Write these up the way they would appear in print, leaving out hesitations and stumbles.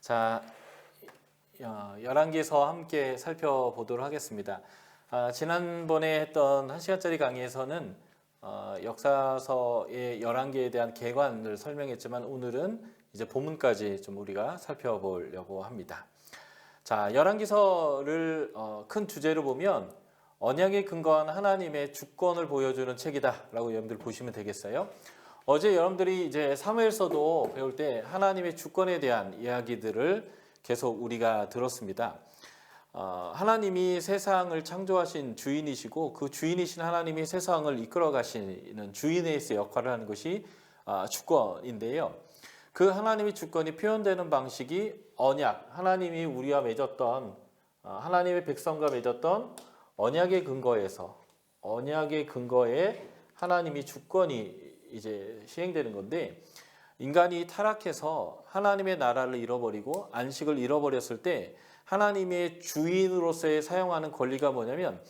자, 열왕기서 함께 살펴보도록 하겠습니다. 지난번에 했던 1시간짜리 강의에서는 역사서의 열왕기에 대한 개관을 설명했지만 오늘은 이제 본문까지 좀 우리가 살펴보려고 합니다. 자, 열왕기서를 큰 주제로 보면 언약에 근거한 하나님의 주권을 보여주는 책이다라고 여러분들 보시면 되겠어요. 어제 여러분들이 이제 사무엘서도 배울 때 하나님의 주권에 대한 이야기들을 계속 우리가 들었습니다. 하나님이 세상을 창조하신 주인이시고 그 주인이신 하나님이 세상을 이끌어 가시는 주인으로서의 역할을 하는 것이 주권인데요. 그 하나님의 주권이 표현되는 방식이 언약, 하나님이 우리와 맺었던 하나님의 백성과 맺었던 언약의 근거에 하나님이 주권이 이제 시행되는 건데, 인간이 타락해서 하나님의 나라를 잃어버리고 안식을 잃어버렸을 때 하나님의 주인으로서의 사용하는 권리가 뭐냐면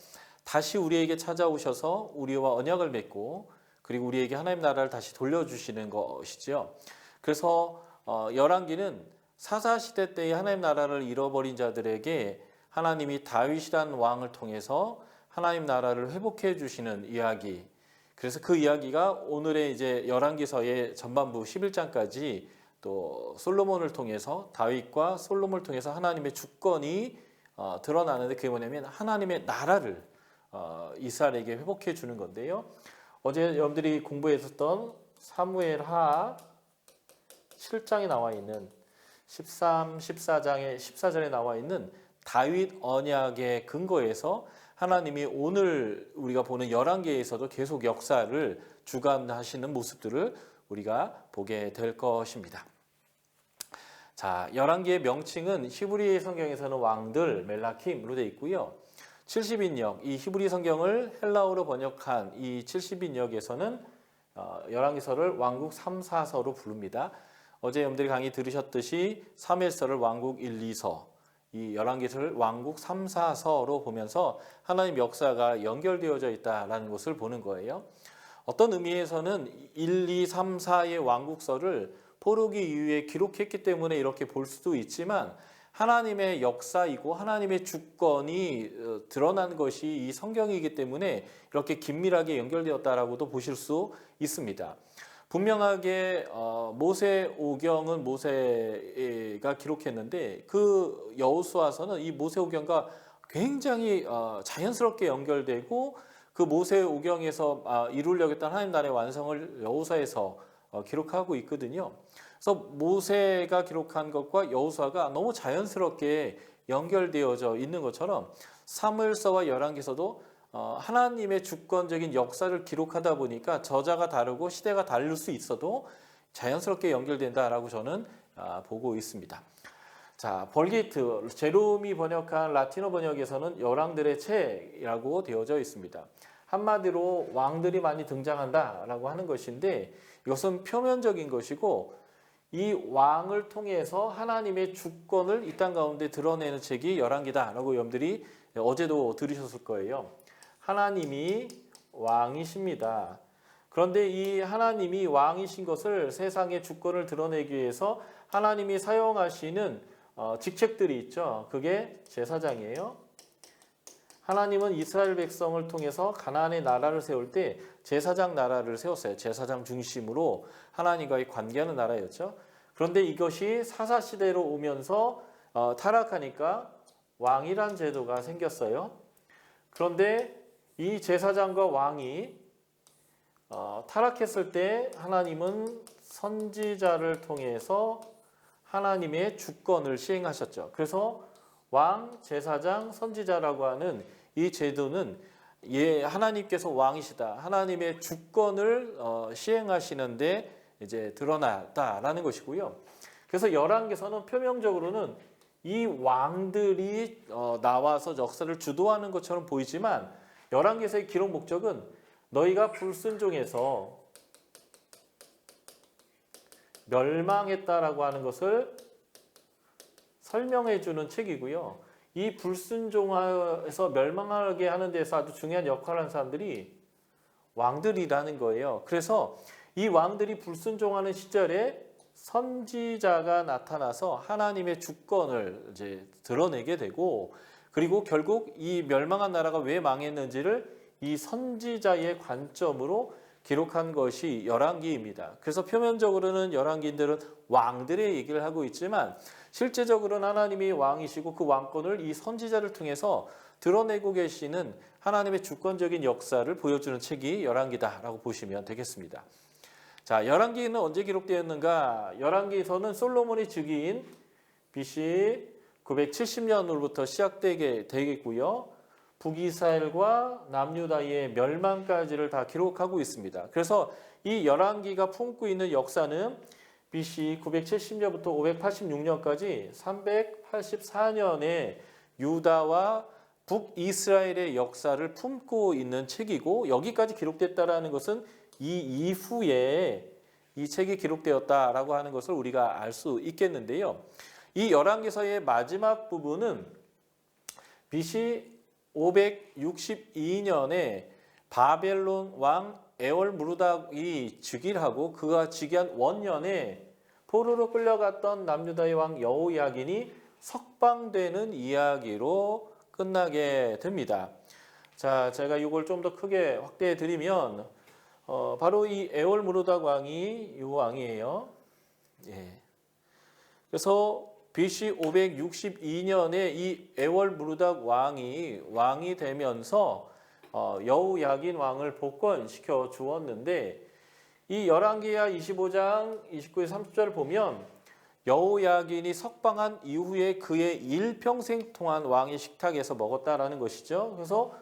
다시 우리에게 찾아오셔서 우리와 언약을 맺고 그리고 우리에게 하나님 나라를 다시 돌려주시는 것이죠. 그래서 열왕기는 사사시대 때의 하나님 나라를 잃어버린 자들에게 하나님이 다윗이라는 왕을 통해서 하나님 나라를 회복해 주시는 이야기, 그래서 그 이야기가 오늘의 이제 열왕기서의 전반부 11장까지 또 솔로몬을 통해서 다윗과 솔로몬을 통해서 하나님의 주권이 드러나는데, 그게 뭐냐면 하나님의 나라를 이스라엘에게 회복해 주는 건데요. 어제 여러분들이 공부했었던 사무엘하 7장에 나와 있는 13, 14장의 14절에 나와 있는 다윗 언약의 근거에서 하나님이 오늘 우리가 보는 열왕기에서도 계속 역사를 주관하시는 모습들을 우리가 보게 될 것입니다. 자, 열왕기의 명칭은 히브리 성경에서는 왕들, 멜라킴으로 되어 있고요. 70인역, 이 히브리 성경을 헬라어로 번역한 이 70인역에서는 열왕기서를 왕국 3사서로 부릅니다. 어제 여러분들이 강의 들으셨듯이 사무엘서를 왕국 1, 2서, 이 열왕기서를 왕국 3, 4서로 보면서 하나님 역사가 연결되어져 있다는 것을 보는 거예요. 어떤 의미에서는 1, 2, 3, 4의 왕국서를 포로기 이후에 기록했기 때문에 이렇게 볼 수도 있지만, 하나님의 역사이고 하나님의 주권이 드러난 것이 이 성경이기 때문에 이렇게 긴밀하게 연결되었다라고도 보실 수 있습니다. 분명하게 모세오경은 모세가 기록했는데 그 여호수아서는 이 모세오경과 굉장히 자연스럽게 연결되고 그 모세오경에서 이루려고 했던 하나님 나라의 완성을 여호수아에서 기록하고 있거든요. 그래서 모세가 기록한 것과 여호수아가 너무 자연스럽게 연결되어져 있는 것처럼 사무엘서와 열왕기서도 하나님의 주권적인 역사를 기록하다 보니까 저자가 다르고 시대가 다를 수 있어도 자연스럽게 연결된다라고 저는 보고 있습니다. 자, 벌게이트, 제롬이 번역한 라틴어 번역에서는 열왕들의 책이라고 되어져 있습니다. 한마디로 왕들이 많이 등장한다라고 하는 것인데, 이것은 표면적인 것이고 이 왕을 통해서 하나님의 주권을 이 땅 가운데 드러내는 책이 열왕기다라고 여러분들이 어제도 들으셨을 거예요. 하나님이 왕이십니다. 그런데 이 하나님이 왕이신 것을 세상의 주권을 드러내기 위해서 하나님이 사용하시는 직책들이 있죠. 그게 제사장이에요. 하나님은 이스라엘 백성을 통해서 가나안의 나라를 세울 때 제사장 나라를 세웠어요. 제사장 중심으로 하나님과의 관계하는 나라였죠. 그런데 이것이 사사시대로 오면서 타락하니까 왕이란 제도가 생겼어요. 그런데 이 제사장과 왕이 타락했을 때 하나님은 선지자를 통해서 하나님의 주권을 시행하셨죠. 그래서 왕, 제사장, 선지자라고 하는 이 제도는 하나님께서 왕이시다, 하나님의 주권을 시행하시는데 이제 드러났다라는 것이고요. 그래서 열왕기서는 표면적으로는 이 왕들이 나와서 역사를 주도하는 것처럼 보이지만, 열왕기서의 기록 목적은 너희가 불순종해서 멸망했다라고 하는 것을 설명해 주는 책이고요. 이 불순종해서 멸망하게 하는 데서 아주 중요한 역할을 하는 사람들이 왕들이라는 거예요. 그래서 이 왕들이 불순종하는 시절에 선지자가 나타나서 하나님의 주권을 이제 드러내게 되고, 그리고 결국 이 멸망한 나라가 왜 망했는지를 이 선지자의 관점으로 기록한 것이 열왕기입니다. 그래서 표면적으로는 열왕기인들은 왕들의 얘기를 하고 있지만 실제적으로는 하나님이 왕이시고 그 왕권을 이 선지자를 통해서 드러내고 계시는 하나님의 주권적인 역사를 보여주는 책이 열왕기다라고 보시면 되겠습니다. 자, 열왕기는 언제 기록되었는가? 열왕기에서는 솔로몬의 즉위인 BC 970년으로부터 시작되게 되겠고요. 북이스라엘과 남유다의 멸망까지를 다 기록하고 있습니다. 그래서 이 열왕기가 품고 있는 역사는 BC 970년부터 586년까지 384년의 유다와 북이스라엘의 역사를 품고 있는 책이고, 여기까지 기록됐다라는 것은 이 이후에 이 책이 기록되었다라고 하는 것을 우리가 알 수 있겠는데요. 이 열왕기서의 마지막 부분은 BC 562년에 바벨론 왕 에월무르닥이 즉위를 하고 그가 즉위한 원년에 포로로 끌려갔던 남유다의 왕 여호야긴이 석방되는 이야기로 끝나게 됩니다. 자, 제가 이걸 좀 더 크게 확대해 드리면 바로 이 에월무르닥 왕이 이 왕이에요. 예. 그래서 BC 562년에 이 에월무르닥 왕이 되면서 여호야긴 왕을 복권시켜 주었는데, 이 열왕기하 25장 29절 30절을 보면 여호야긴이 석방한 이후에 그의 일평생 동안 왕의 식탁에서 먹었다라는 것이죠. 그래서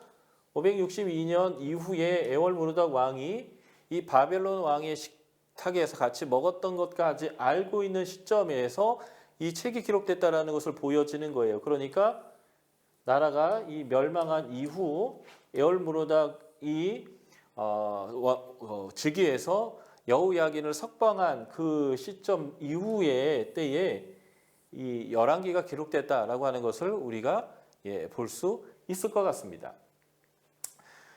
562년 이후에 에월무르닥 왕이 이 바벨론 왕의 식탁에서 같이 먹었던 것까지 알고 있는 시점에서 이 책이 기록됐다라는 것을 보여지는 거예요. 그러니까 나라가 이 멸망한 이후 에월무르닥이 즉위해서 여호야긴을 석방한 그 시점 이후의 때에 이 열왕기가 기록됐다라고 하는 것을 우리가 볼 수 있을 것 같습니다.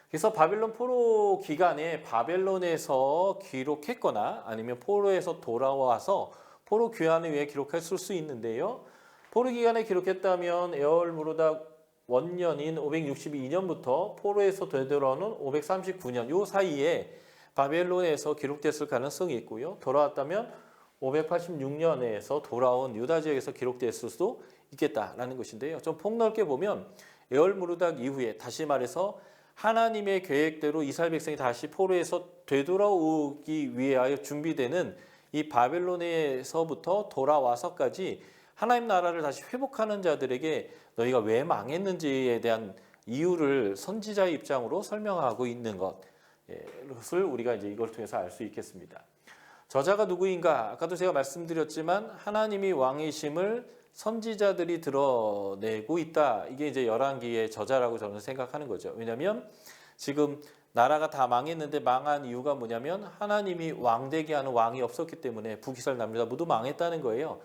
그래서 바벨론 포로 기간에 바벨론에서 기록했거나 아니면 포로에서 돌아와서 포로 귀환을 위해 기록했을 수 있는데요. 포로 기간에 기록했다면 에월무르닥 원년인 562년부터 포로에서 되돌아오는 539년 요 사이에 바벨론에서 기록됐을 가능성이 있고요. 돌아왔다면 586년에서 돌아온 유다 지역에서 기록됐을 수도 있겠다라는 것인데요. 좀 폭넓게 보면 에월무르닥 이후에, 다시 말해서 하나님의 계획대로 이스라엘 백성이 다시 포로에서 되돌아오기 위하여 준비되는 이 바벨론에서부터 돌아와서까지 하나님 나라를 다시 회복하는 자들에게 너희가 왜 망했는지에 대한 이유를 선지자의 입장으로 설명하고 있는 것을 우리가 이제 이걸 통해서 알 수 있겠습니다. 저자가 누구인가? 아까도 제가 말씀드렸지만 하나님이 왕이심을 선지자들이 드러내고 있다. 이게 이제 열왕기의 저자라고 저는 생각하는 거죠. 왜냐하면 지금 나라가 다 망했는데 망한 이유가 뭐냐면 하나님이 왕되게 하는 왕이 없었기 때문에 북이스라엘 남유다 모두 망했다는 거예요.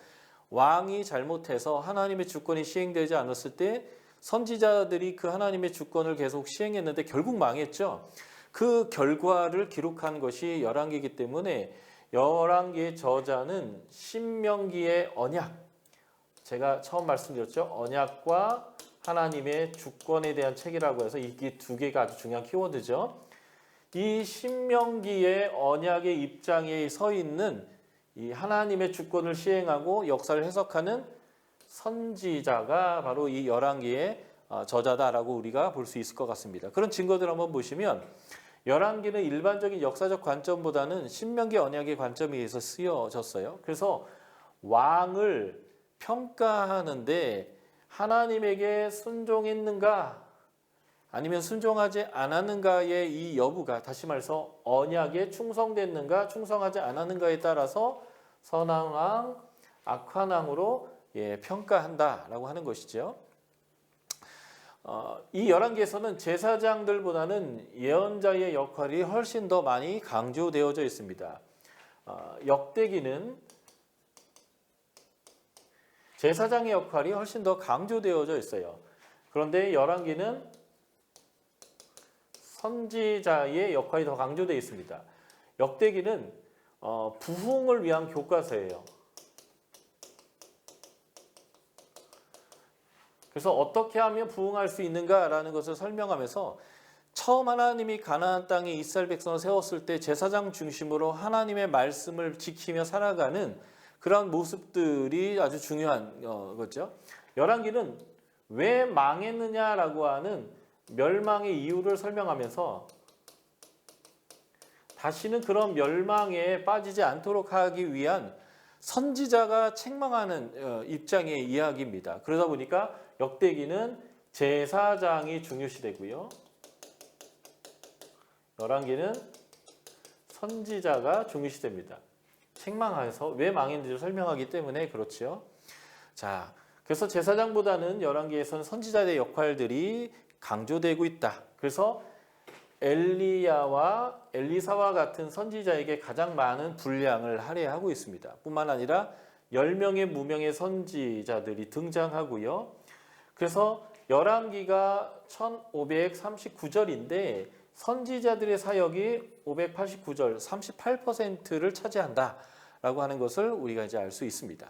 왕이 잘못해서 하나님의 주권이 시행되지 않았을 때 선지자들이 그 하나님의 주권을 계속 시행했는데 결국 망했죠. 그 결과를 기록한 것이 열왕기이기 때문에 열왕기의 저자는 신명기의 언약, 제가 처음 말씀드렸죠. 언약과 하나님의 주권에 대한 책이라고 해서 이 두 개가 아주 중요한 키워드죠. 이 신명기의 언약의 입장에 서 있는 이 하나님의 주권을 시행하고 역사를 해석하는 선지자가 바로 이 열왕기의 저자다라고 우리가 볼 수 있을 것 같습니다. 그런 증거들 한번 보시면 열왕기는 일반적인 역사적 관점보다는 신명기 언약의 관점에 의해서 쓰여졌어요. 그래서 왕을 평가하는데 하나님에게 순종했는가 아니면 순종하지 않았는가의 이 여부가, 다시 말해서 언약에 충성됐는가 충성하지 않았는가에 따라서 선한 왕, 악한 왕으로 평가한다라고 하는 것이죠. 이 열왕기에서는 제사장들보다는 예언자의 역할이 훨씬 더 많이 강조되어져 있습니다. 역대기는 제사장의 역할이 훨씬 더 강조되어져 있어요. 그런데 열왕기는 선지자의 역할이 더 강조되어 있습니다. 역대기는 부흥을 위한 교과서예요. 그래서 어떻게 하면 부흥할 수 있는가라는 것을 설명하면서 처음 하나님이 가나안 땅에 이스라엘 백성을 세웠을 때 제사장 중심으로 하나님의 말씀을 지키며 살아가는 그런 모습들이 아주 중요한 거죠. 열왕기는 왜 망했느냐라고 하는 멸망의 이유를 설명하면서 다시는 그런 멸망에 빠지지 않도록 하기 위한 선지자가 책망하는 입장의 이야기입니다. 그러다 보니까 역대기는 제사장이 중요시되고요. 열왕기는 선지자가 중요시됩니다. 책망해서 왜 망했는지를 설명하기 때문에 그렇지요. 자, 그래서 제사장보다는 열왕기에서는 선지자의 역할들이 강조되고 있다. 그래서 엘리야와 엘리사와 같은 선지자에게 가장 많은 분량을 할애하고 있습니다. 뿐만 아니라 10명의 무명의 선지자들이 등장하고요. 그래서 열왕기가 1539절인데 선지자들의 사역이 589절, 38%를 차지한다라고 하는 것을 우리가 이제 알 수 있습니다.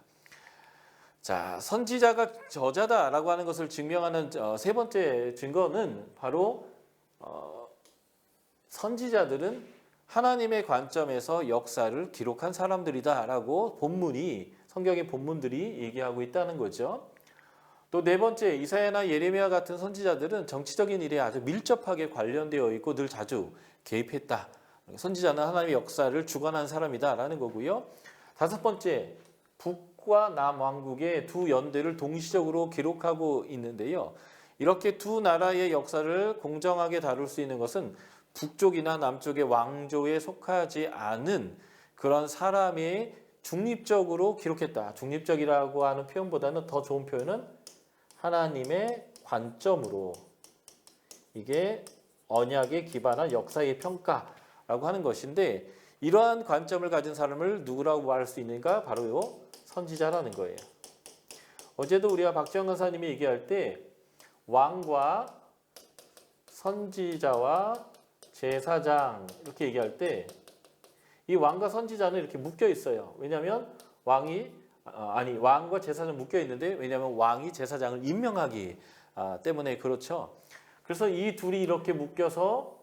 자, 선지자가 저자다라고 하는 것을 증명하는 세 번째 증거는 바로 선지자들은 하나님의 관점에서 역사를 기록한 사람들이다라고 본문이 성경의 본문들이 얘기하고 있다는 거죠. 또 네 번째, 이사야나 예레미야 같은 선지자들은 정치적인 일에 아주 밀접하게 관련되어 있고 늘 자주 개입했다. 선지자는 하나님의 역사를 주관한 사람이다라는 거고요. 다섯 번째, 북과 남왕국의 두 연대를 동시적으로 기록하고 있는데요. 이렇게 두 나라의 역사를 공정하게 다룰 수 있는 것은 북쪽이나 남쪽의 왕조에 속하지 않은 그런 사람이 중립적으로 기록했다. 중립적이라고 하는 표현보다는 더 좋은 표현은 하나님의 관점으로 이게 언약에 기반한 역사의 평가라고 하는 것인데 이러한 관점을 가진 사람을 누구라고 말할 수 있는가? 바로 선지자라는 거예요. 어제도 우리가 박지영 강사님이 얘기할 때 왕과 선지자와 제사장 이렇게 얘기할 때 이 왕과 선지자는 이렇게 묶여 있어요. 왜냐하면 왕과 제사장은 묶여 있는데 왜냐하면 왕이 제사장을 임명하기 때문에 그렇죠. 그래서 이 둘이 이렇게 묶여서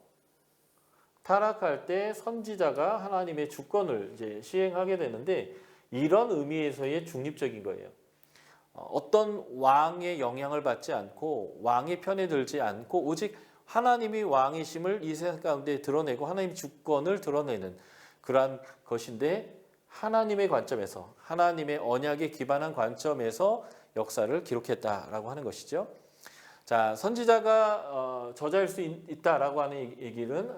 타락할 때 선지자가 하나님의 주권을 이제 시행하게 되는데 이런 의미에서의 중립적인 거예요. 어떤 왕의 영향을 받지 않고 왕의 편에 들지 않고 오직 하나님이 왕이심을 이 세상 가운데 드러내고 하나님의 주권을 드러내는 그러한 것인데 하나님의 관점에서 하나님의 언약에 기반한 관점에서 역사를 기록했다라고 하는 것이죠. 자, 선지자가 저자일 수 있다라고 하는 얘기는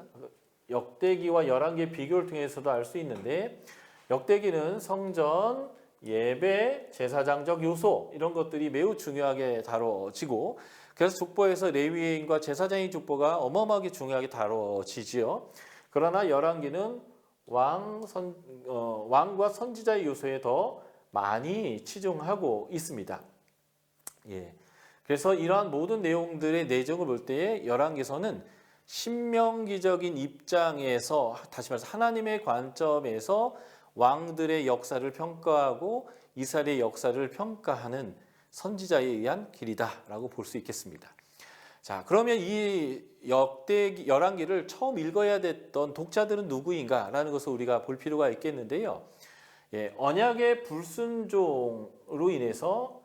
역대기와 열왕기의 비교를 통해서도 알 수 있는데 역대기는 성전, 예배, 제사장적 요소 이런 것들이 매우 중요하게 다뤄지고 그래서 족보에서 레위인과 제사장의 족보가 어마어마하게 중요하게 다뤄지지요. 그러나 열왕기는 왕과 선지자의 요소에 더 많이 치중하고 있습니다. 예. 그래서 이러한 모든 내용들의 내적을 볼 때에 열왕기서는 신명기적인 입장에서 다시 말해서 하나님의 관점에서 왕들의 역사를 평가하고 이스라엘의 역사를 평가하는 선지자에 의한 길이다라고 볼 수 있겠습니다. 자, 그러면 이 역대기 열왕기를 처음 읽어야 됐던 독자들은 누구인가라는 것을 우리가 볼 필요가 있겠는데요. 예, 언약의 불순종으로 인해서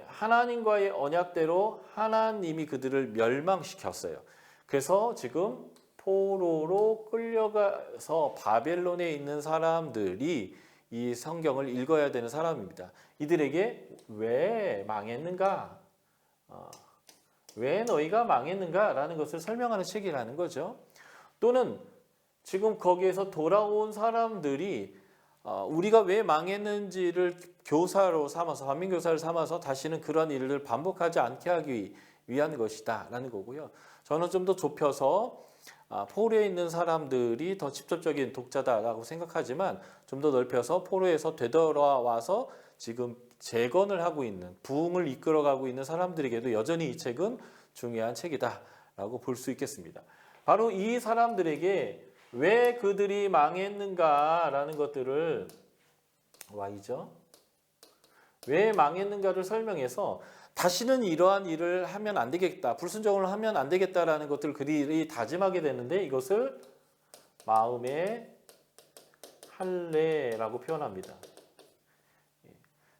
하나님과의 언약대로 하나님이 그들을 멸망시켰어요. 그래서 지금 포로로 끌려가서 바벨론에 있는 사람들이 이 성경을 읽어야 되는 사람입니다. 이들에게 왜 망했는가? 왜 너희가 망했는가? 라는 것을 설명하는 책이라는 거죠. 또는 지금 거기에서 돌아온 사람들이 우리가 왜 망했는지를 교사로 삼아서 반민교사를 삼아서 다시는 그런 일을 반복하지 않게 하기 위한 것이다 라는 거고요. 저는 좀 더 좁혀서 포로에 있는 사람들이 더 직접적인 독자다라고 생각하지만 좀 더 넓혀서 포로에서 되돌아와서 지금 재건을 하고 있는 부흥을 이끌어가고 있는 사람들에게도 여전히 이 책은 중요한 책이다라고 볼 수 있겠습니다. 바로 이 사람들에게 왜 그들이 망했는가라는 것들을 Y죠. 왜 망했는가를 설명해서 다시는 이러한 일을 하면 안 되겠다. 불순종을 하면 안 되겠다라는 것들을 그들이 다짐하게 되는데 이것을 마음의 할례라고 표현합니다.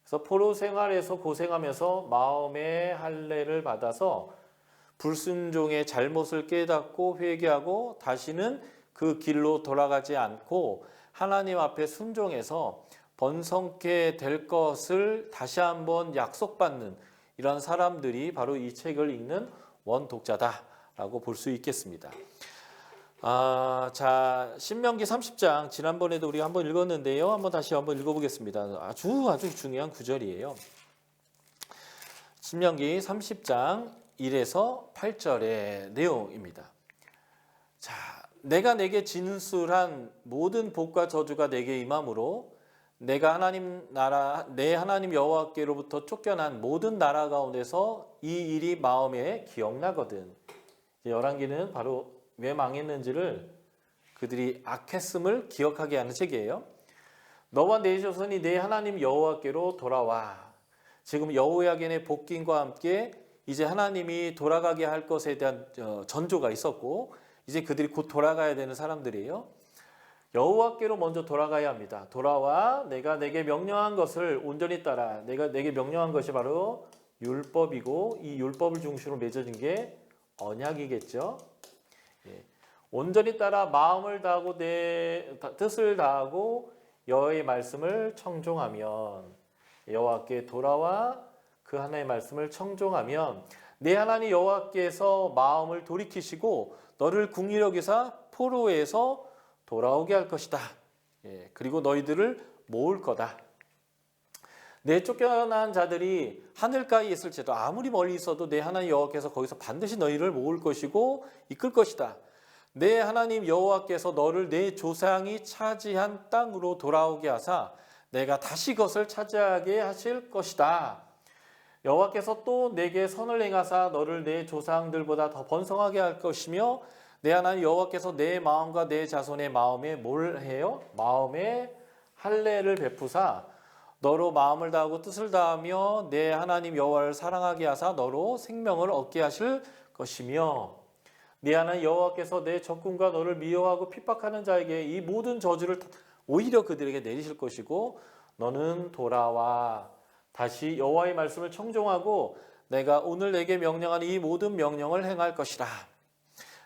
그래서 포로 생활에서 고생하면서 마음의 할례를 받아서 불순종의 잘못을 깨닫고 회개하고 다시는 그 길로 돌아가지 않고 하나님 앞에 순종해서 번성케 될 것을 다시 한번 약속받는 이런 사람들이 바로 이 책을 읽는 원독자다라고 볼 수 있겠습니다. 자, 신명기 30장 지난번에도 우리가 한번 읽었는데요. 다시 한번 읽어보겠습니다. 아주 중요한 구절이에요. 신명기 30장 1에서 8절의 내용입니다. 자, 내가 내게 진술한 모든 복과 저주가 내게 임함으로 내가 내 하나님 여호와께로부터 쫓겨난 모든 나라 가운데서 이 일이 마음에 기억나거든. 열왕기는 바로 왜 망했는지를 그들이 악했음을 기억하게 하는 책이에요. 너와 내 자손이 내 하나님 여호와께로 돌아와. 지금 여호야긴의 복긴과 함께 이제 하나님이 돌아가게 할 것에 대한 전조가 있었고 이제 그들이 곧 돌아가야 되는 사람들이에요. 여호와께로 먼저 돌아가야 합니다. 돌아와 내가 내게 명령한 것을 온전히 따라. 내가 내게 명령한 것이 바로 율법이고 이 율법을 중심으로 맺어진 게 언약이겠죠. 예. 온전히 따라 마음을 다하고 내 뜻을 다하고 여호와의 말씀을 청종하면 여호와께 돌아와 그 하나님의 말씀을 청종하면 내 하나님 여호와께서 마음을 돌이키시고 너를 궁휼히 여기사 포로에서 돌아오게 할 것이다. 예, 그리고 너희들을 모을 거다. 내 쫓겨난 자들이 하늘가에 있을지라도 아무리 멀리 있어도 내 하나님 여호와께서 거기서 반드시 너희를 모을 것이고 이끌 것이다. 내 하나님 여호와께서 너를 내 조상이 차지한 땅으로 돌아오게 하사 내가 다시 그것을 차지하게 하실 것이다. 여호와께서 또 내게 선을 행하사 너를 내 조상들보다 더 번성하게 할 것이며 내 하나님 여호와께서 내 마음과 내 자손의 마음에 뭘 해요? 마음에 할례를 베푸사 너로 마음을 다하고 뜻을 다하며 내 하나님 여호와를 사랑하게 하사 너로 생명을 얻게 하실 것이며 내 하나님 여호와께서 내 적군과 너를 미워하고 핍박하는 자에게 이 모든 저주를 오히려 그들에게 내리실 것이고 너는 돌아와 다시 여호와의 말씀을 청종하고 내가 오늘 내게 명령한 이 모든 명령을 행할 것이라.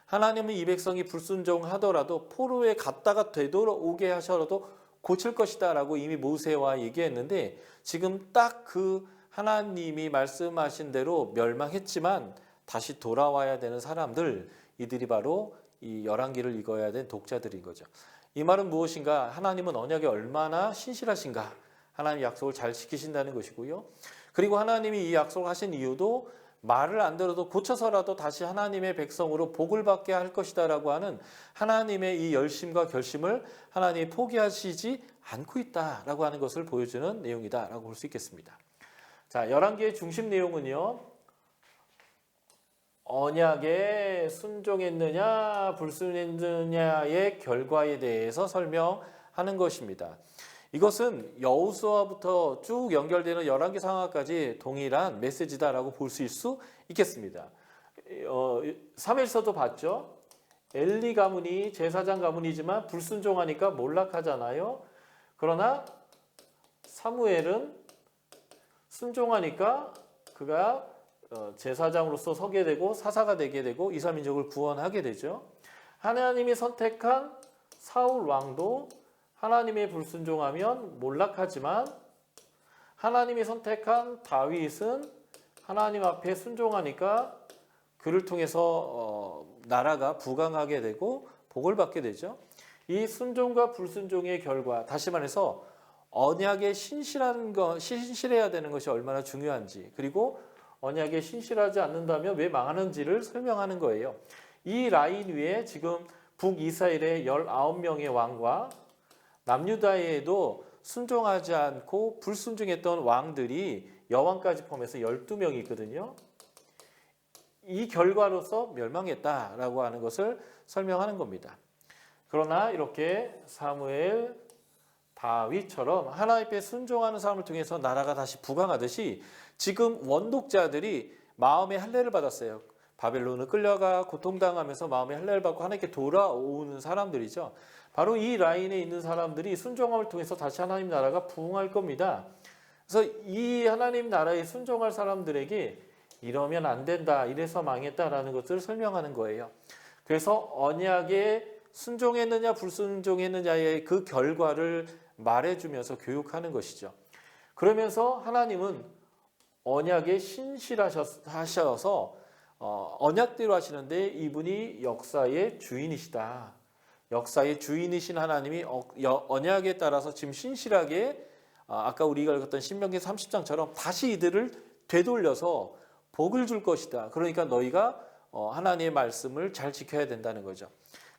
하나님은 이 백성이 불순종하더라도 포로에 갔다가 되돌아오게 하셔도 고칠 것이다 라고 이미 모세와 얘기했는데 지금 딱 그 하나님이 말씀하신 대로 멸망했지만 다시 돌아와야 되는 사람들, 이들이 바로 이 열왕기를 읽어야 된 독자들인 거죠. 이 말은 무엇인가? 하나님은 언약에 얼마나 신실하신가? 하나님 약속을 잘 지키신다는 것이고요. 그리고 하나님이 이 약속을 하신 이유도 말을 안 들어도 고쳐서라도 다시 하나님의 백성으로 복을 받게 할 것이다 라고 하는 하나님의 이 열심과 결심을 하나님이 포기하시지 않고 있다라고 하는 것을 보여주는 내용이다 라고 볼 수 있겠습니다. 자, 열왕기의 중심 내용은요. 언약에 순종했느냐 불순했느냐의 결과에 대해서 설명하는 것입니다. 이것은 여호수아부터 쭉 연결되는 열왕기 상하까지 동일한 메시지다라고 볼 수 있겠습니다. 사무엘서도 봤죠. 엘리 가문이 제사장 가문이지만 불순종하니까 몰락하잖아요. 그러나 사무엘은 순종하니까 그가 제사장으로서 서게 되고 사사가 되게 되고 이스라엘 민족을 구원하게 되죠. 하나님이 선택한 사울 왕도 하나님의 불순종하면 몰락하지만 하나님이 선택한 다윗은 하나님 앞에 순종하니까 그를 통해서 나라가 부강하게 되고 복을 받게 되죠. 이 순종과 불순종의 결과, 다시 말해서 언약에 신실해야 되는 것이 얼마나 중요한지, 그리고 언약에 신실하지 않는다면 왜 망하는지를 설명하는 거예요. 이 라인 위에 지금 북이스라엘의 19명의 왕과 남유다에도 순종하지 않고 불순종했던 왕들이 여왕까지 포함해서 12명이 있거든요. 이 결과로서 멸망했다라고 하는 것을 설명하는 겁니다. 그러나 이렇게 사무엘, 다윗처럼 하나님 앞에 순종하는 사람을 통해서 나라가 다시 부강하듯이 지금 원독자들이 마음의 할례를 받았어요. 바벨론을 끌려가 고통당하면서 마음의 할례를 받고 하나님께 돌아오는 사람들이죠. 바로 이 라인에 있는 사람들이 순종함을 통해서 다시 하나님 나라가 부흥할 겁니다. 그래서 이 하나님 나라에 순종할 사람들에게 이러면 안 된다, 이래서 망했다라는 것을 설명하는 거예요. 그래서 언약에 순종했느냐 불순종했느냐의 그 결과를 말해주면서 교육하는 것이죠. 그러면서 하나님은 언약에 신실하셔서 언약대로 하시는데 이분이 역사의 주인이시다. 역사의 주인이신 하나님이 언약에 따라서 지금 신실하게 아까 우리가 읽었던 신명기 30장처럼 다시 이들을 되돌려서 복을 줄 것이다. 그러니까 너희가 하나님의 말씀을 잘 지켜야 된다는 거죠.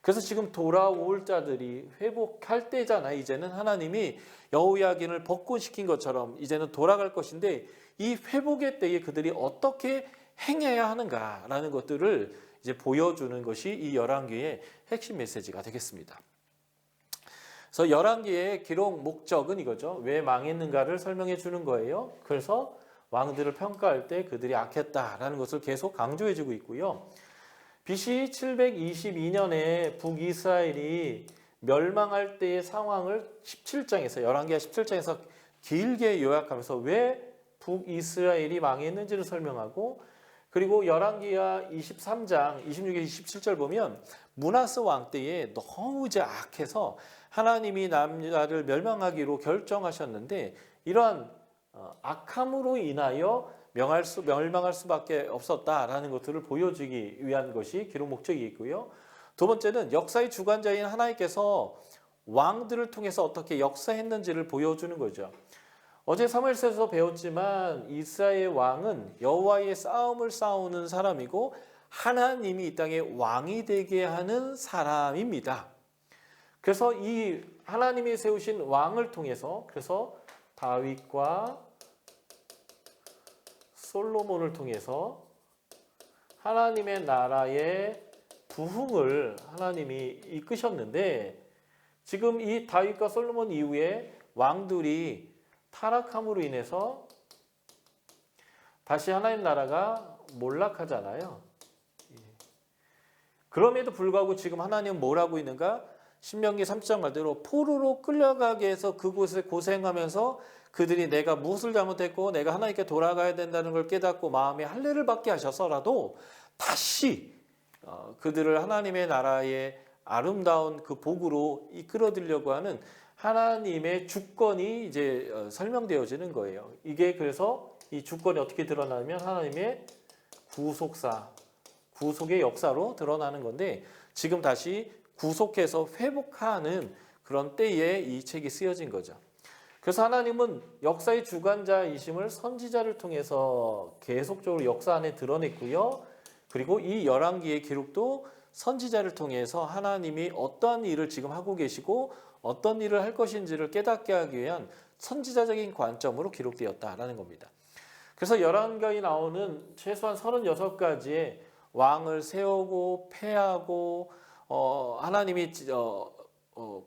그래서 지금 돌아올 자들이 회복할 때잖아요. 이제는 하나님이 여호야긴을 복권시킨 것처럼 이제는 돌아갈 것인데 이 회복의 때에 그들이 어떻게 행해야 하는가라는 것들을 이제 보여주는 것이 이 열왕기의 핵심 메시지가 되겠습니다. 그래서 열왕기의 기록 목적은 이거죠. 왜 망했는가를 설명해 주는 거예요. 그래서 왕들을 평가할 때 그들이 악했다라는 것을 계속 강조해 주고 있고요. BC 722년에 북이스라엘이 멸망할 때의 상황을 17장에서 열왕기하 17장에서 길게 요약하면서 왜 북이스라엘이 망했는지를 설명하고, 그리고 열왕기하 23장 26절 27절 보면 므낫세 왕 때에 너무 이제 악해서 하나님이 나라를 멸망하기로 결정하셨는데 이러한 악함으로 인하여 멸망할 수밖에 없었다라는 것들을 보여주기 위한 것이 기록 목적이 있고요. 두 번째는 역사의 주관자인 하나님께서 왕들을 통해서 어떻게 역사했는지를 보여주는 거죠. 어제 사무엘서에서 배웠지만 이스라엘 왕은 여호와의 싸움을 싸우는 사람이고 하나님이 이 땅에 왕이 되게 하는 사람입니다. 그래서 이 하나님이 세우신 왕을 통해서 그래서 다윗과 솔로몬을 통해서 하나님의 나라의 부흥을 하나님이 이끄셨는데 지금 이 다윗과 솔로몬 이후에 왕들이 타락함으로 인해서 다시 하나님 나라가 몰락하잖아요. 그럼에도 불구하고 지금 하나님은 뭘 하고 있는가? 신명기 3장 말대로 포로로 끌려가게 해서 그곳에 고생하면서 그들이 내가 무엇을 잘못했고 내가 하나님께 돌아가야 된다는 걸 깨닫고 마음에 할례를 받게 하셔서라도 다시 그들을 하나님의 나라의 아름다운 그 복으로 이끌어들려고 하는 하나님의 주권이 이제 설명되어지는 거예요. 이게 그래서 이 주권이 어떻게 드러나면 하나님의 구속의 역사로 드러나는 건데 지금 다시 구속해서 회복하는 그런 때에 이 책이 쓰여진 거죠. 그래서 하나님은 역사의 주관자이심을 선지자를 통해서 계속적으로 역사 안에 드러냈고요. 그리고 이 열왕기의 기록도 선지자를 통해서 하나님이 어떠한 일을 지금 하고 계시고 어떤 일을 할 것인지를 깨닫게 하기 위한 선지자적인 관점으로 기록되었다라는 겁니다. 그래서 열왕기에 나오는 최소한 36가지의 왕을 세우고 패하고 하나님이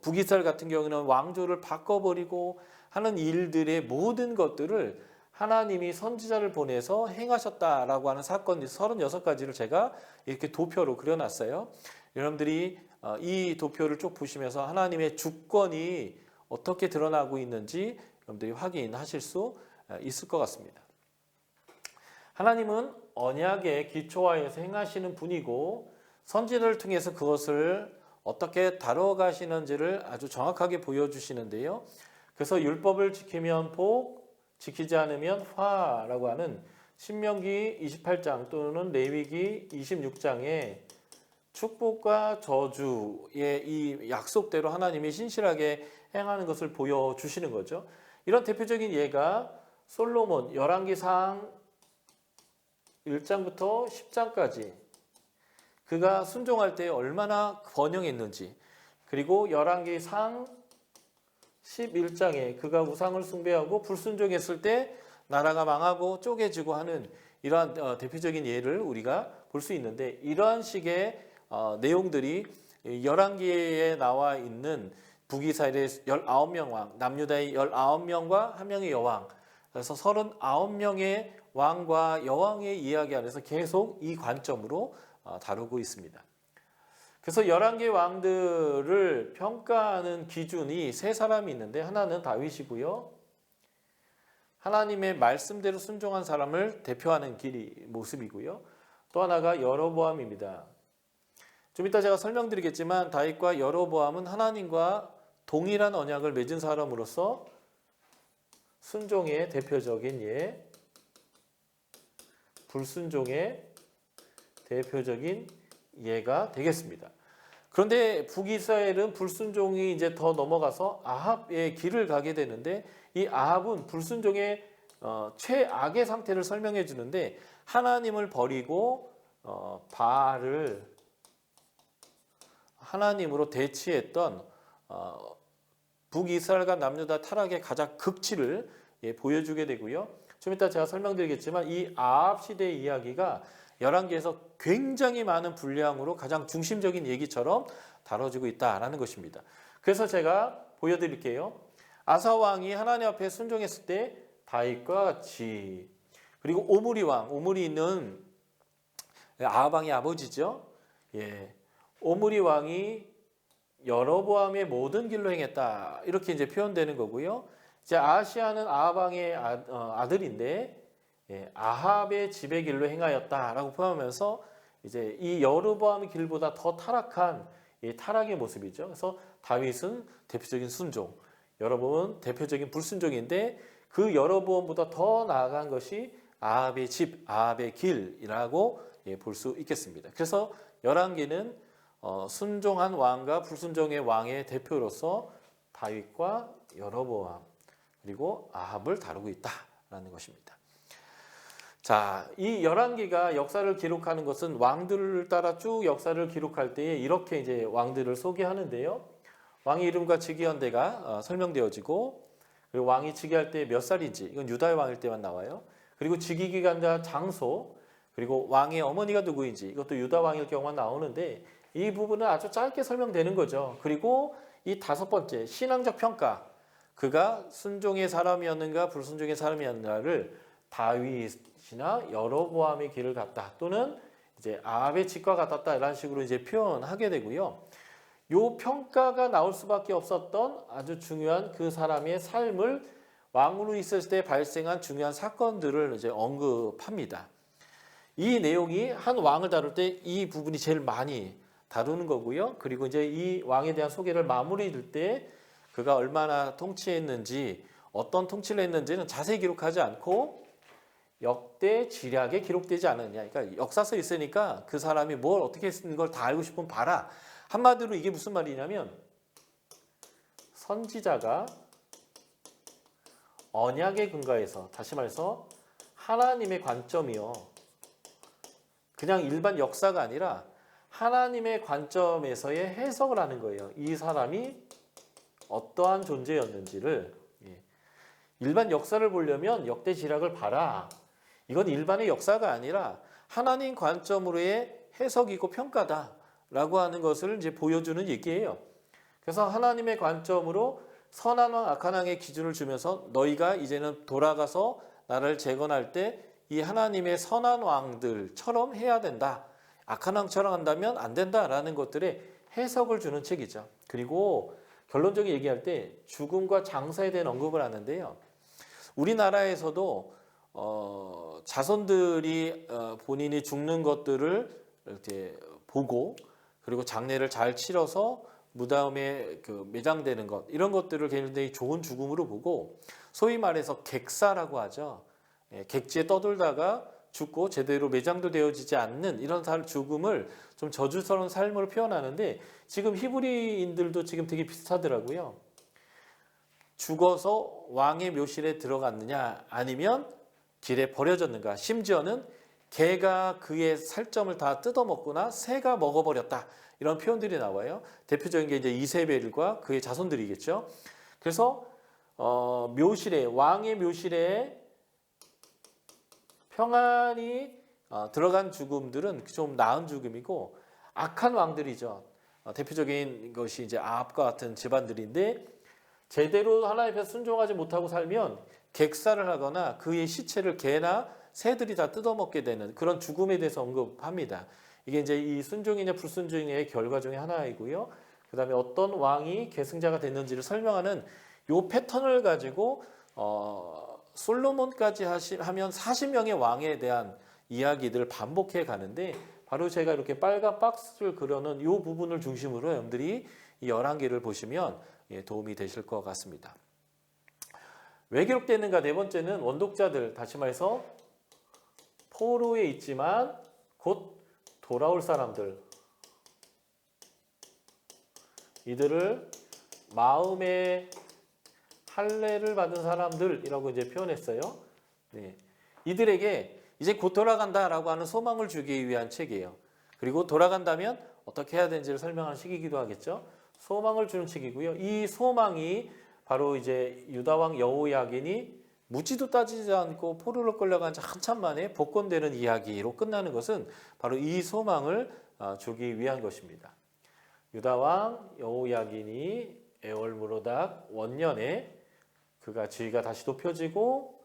북이스라엘 같은 경우는 왕조를 바꿔버리고 하는 일들의 모든 것들을 하나님이 선지자를 보내서 행하셨다라고 하는 사건 36가지를 제가 이렇게 도표로 그려놨어요. 여러분들이 이 도표를 쭉 보시면서 하나님의 주권이 어떻게 드러나고 있는지 여러분들이 확인하실 수 있을 것 같습니다. 하나님은 언약의 기초하에서 행하시는 분이고 선지자를 통해서 그것을 어떻게 다뤄가시는지를 아주 정확하게 보여주시는데요. 그래서 율법을 지키면 복, 지키지 않으면 화라고 하는 신명기 28장 또는 레위기 26장에 축복과 저주의 이 약속대로 하나님이 신실하게 행하는 것을 보여주시는 거죠. 이런 대표적인 예가 솔로몬 열왕기상 1장부터 10장까지 그가 순종할 때 얼마나 번영했는지, 그리고 열왕기상 11장에 그가 우상을 숭배하고 불순종했을 때 나라가 망하고 쪼개지고 하는 이러한 대표적인 예를 우리가 볼 수 있는데 이러한 식의 내용들이 열왕기에 나와 있는 북이스라엘의 19명 왕, 남유다의 19명과 한 명의 여왕, 그래서 39명의 왕과 여왕의 이야기 안에서 계속 이 관점으로 다루고 있습니다. 그래서 11개의 왕들을 평가하는 기준이 세 사람이 있는데, 하나는 다윗이고요. 하나님의 말씀대로 순종한 사람을 대표하는 모습이고요. 또 하나가 여로보암입니다. 좀 이따 제가 설명드리겠지만 다윗과 여로보암은 하나님과 동일한 언약을 맺은 사람으로서 순종의 대표적인 예, 불순종의 대표적인 예가 되겠습니다. 그런데 북이스라엘은 불순종이 이제 더 넘어가서 아합의 길을 가게 되는데, 이 아합은 불순종의 최악의 상태를 설명해 주는데, 하나님을 버리고 바알을 하나님으로 대치했던 북이스라엘과 남유다 타락의 가장 극치를 보여주게 되고요. 좀 이따 제가 설명드리겠지만 이 아합 시대의 이야기가 열왕기에서 굉장히 많은 분량으로 가장 중심적인 얘기처럼 다뤄지고 있다라는 것입니다. 그래서 제가 보여드릴게요. 아사 왕이 하나님 앞에 순종했을 때 다윗과 같이, 그리고 오므리 왕, 오므리는 아합 왕의 아버지죠. 예, 오므리 왕이 여로보암의 모든 길로 행했다, 이렇게 이제 표현되는 거고요. 이제 아하시아는 아합 왕의 아들인데, 예, 아합의 지배 길로 행하였다라고 표현하면서 이제 이 여로보암의 길보다 더 타락한 이 타락의 모습이죠. 그래서 다윗은 대표적인 순종, 여로보암은 대표적인 불순종인데, 그 여로보암보다 더 나아간 것이 아합의 집, 아합의 길이라고 볼 수 있겠습니다. 그래서 열왕기는 순종한 왕과 불순종의 왕의 대표로서 다윗과 여로보암 그리고 아합을 다루고 있다라는 것입니다. 자, 이 열왕기가 역사를 기록하는 것은 왕들을 따라 쭉 역사를 기록할 때에 이렇게 이제 왕들을 소개하는데요. 왕의 이름과 즉위연대가 설명되어지고, 그리고 왕이 즉위할 때 몇 살인지, 이건 유다의 왕일 때만 나와요. 그리고 즉위 기간과 장소, 그리고 왕의 어머니가 누구인지, 이것도 유다 왕일 경우만 나오는데 이 부분은 아주 짧게 설명되는 거죠. 그리고 이 다섯 번째 신앙적 평가, 그가 순종의 사람이었는가 불순종의 사람이었는가를 다윗이나 여로보암의 길을 갔다, 또는 이제 아합의 집과 같았다, 이런 식으로 이제 표현하게 되고요. 요 평가가 나올 수밖에 없었던 아주 중요한 그 사람의 삶을, 왕으로 있었을 때 발생한 중요한 사건들을 이제 언급합니다. 이 내용이 한 왕을 다룰 때 이 부분이 제일 많이 다루는 거고요. 그리고 이제 이 왕에 대한 소개를 마무리 될 때 그가 얼마나 통치했는지, 어떤 통치를 했는지는 자세히 기록하지 않고 역대 지략에 기록되지 않느냐. 그러니까 역사서에 있으니까 그 사람이 뭘 어떻게 했는 걸 다 알고 싶으면 봐라. 한마디로 이게 무슨 말이냐면, 선지자가 언약에 근거해서, 다시 말해서 하나님의 관점이요, 그냥 일반 역사가 아니라 하나님의 관점에서의 해석을 하는 거예요. 이 사람이 어떠한 존재였는지를. 일반 역사를 보려면 역대 지략을 봐라. 이건 일반의 역사가 아니라 하나님 관점으로의 해석이고 평가다라고 하는 것을 이제 보여주는 얘기예요. 그래서 하나님의 관점으로 선한 왕, 악한 왕의 기준을 주면서 너희가 이제는 돌아가서 나를 재건할 때 이 하나님의 선한 왕들처럼 해야 된다, 악한 왕처럼 한다면 안 된다라는 것들의 해석을 주는 책이죠. 그리고 결론적인 얘기할 때 죽음과 장사에 대한 언급을 하는데요. 우리나라에서도 자손들이 본인이 죽는 것들을 이렇게 보고, 그리고 장례를 잘 치러서 무덤에 매장되는 것, 이런 것들을 굉장히 좋은 죽음으로 보고, 소위 말해서 객사라고 하죠. 객지에 떠돌다가 죽고 제대로 매장도 되어지지 않는 이런 죽음을 좀 저주스러운 삶으로 표현하는데, 지금 히브리인들도 지금 되게 비슷하더라고요. 죽어서 왕의 묘실에 들어갔느냐, 아니면 길에 버려졌는가, 심지어는 개가 그의 살점을 다 뜯어먹거나 새가 먹어버렸다, 이런 표현들이 나와요. 대표적인 게 이제 이세벨과 그의 자손들이겠죠. 그래서 묘실에, 왕의 묘실에 평안히 들어간 죽음들은 좀 나은 죽음이고, 악한 왕들이죠. 대표적인 것이 이제 아합과 같은 집안들인데 제대로 하나님 앞에서 순종하지 못하고 살면 객사를 하거나 그의 시체를 개나 새들이 다 뜯어먹게 되는 그런 죽음에 대해서 언급합니다. 이게 이제 이 순종이냐 불순종의 결과 중에 하나이고요. 그다음에 어떤 왕이 계승자가 됐는지를 설명하는 요 패턴을 가지고 솔로몬까지 하면 40명의 왕에 대한 이야기들을 반복해 가는데 바로 제가 이렇게 빨간 박스를 그려놓은 이 부분을 중심으로 여러분들이 이 열왕기를 보시면 도움이 되실 것 같습니다. 왜 기록되는가? 네 번째는 원독자들, 다시 말해서 포로에 있지만 곧 돌아올 사람들, 이들을 마음의 할례를 받은 사람들이라고 이제 표현했어요. 네. 이들에게 이제 곧 돌아간다라고 하는 소망을 주기 위한 책이에요. 그리고 돌아간다면 어떻게 해야 되는지를 설명하는 책이기도 하겠죠. 소망을 주는 책이고요. 이 소망이 바로 이제 유다 왕 여호야긴이 묻지도 따지지 않고 포로로 끌려간 지 한참 만에 복권되는 이야기로 끝나는 것은 바로 이 소망을 주기 위한 것입니다. 유다 왕 여호야긴이 에월무로닥 원년에 그가 지위가 다시 높여지고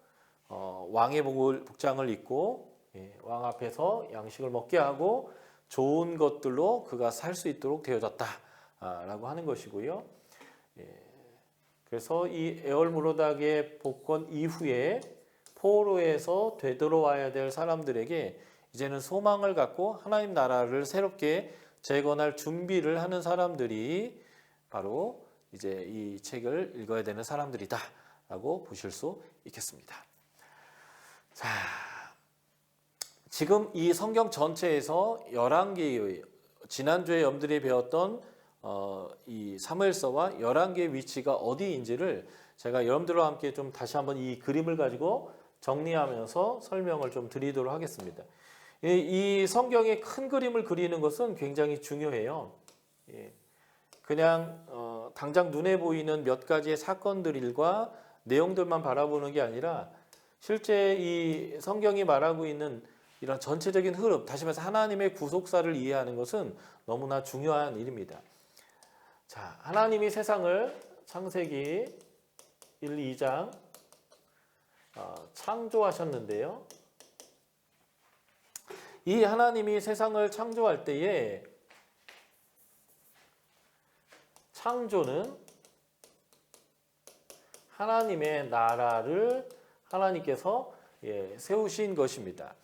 왕의 복장을 입고 왕 앞에서 양식을 먹게 하고 좋은 것들로 그가 살 수 있도록 되어졌다라고 하는 것이고요. 그래서 이 에월무로닥의 복권 이후에 포로에서 되돌아와야 될 사람들에게 이제는 소망을 갖고 하나님 나라를 새롭게 재건할 준비를 하는 사람들이 바로 이제 이 책을 읽어야 되는 사람들이다라고 보실 수 있겠습니다. 자, 지금 이 성경 전체에서 열왕기의 지난주에 여러분들이 배웠던 이 사무엘서와 열왕기의 위치가 어디인지를 제가 여러분들과 함께 좀 다시 한번 이 그림을 가지고 정리하면서 설명을 좀 드리도록 하겠습니다. 이 성경의 큰 그림을 그리는 것은 굉장히 중요해요. 그냥 당장 눈에 보이는 몇 가지의 사건들과 내용들만 바라보는 게 아니라 실제 이 성경이 말하고 있는 이런 전체적인 흐름, 다시 말해서 하나님의 구속사를 이해하는 것은 너무나 중요한 일입니다. 자, 하나님이 세상을 창세기 1, 2장 창조하셨는데요. 이 하나님이 세상을 창조할 때에 창조는 하나님의 나라를 하나님께서 세우신 것입니다.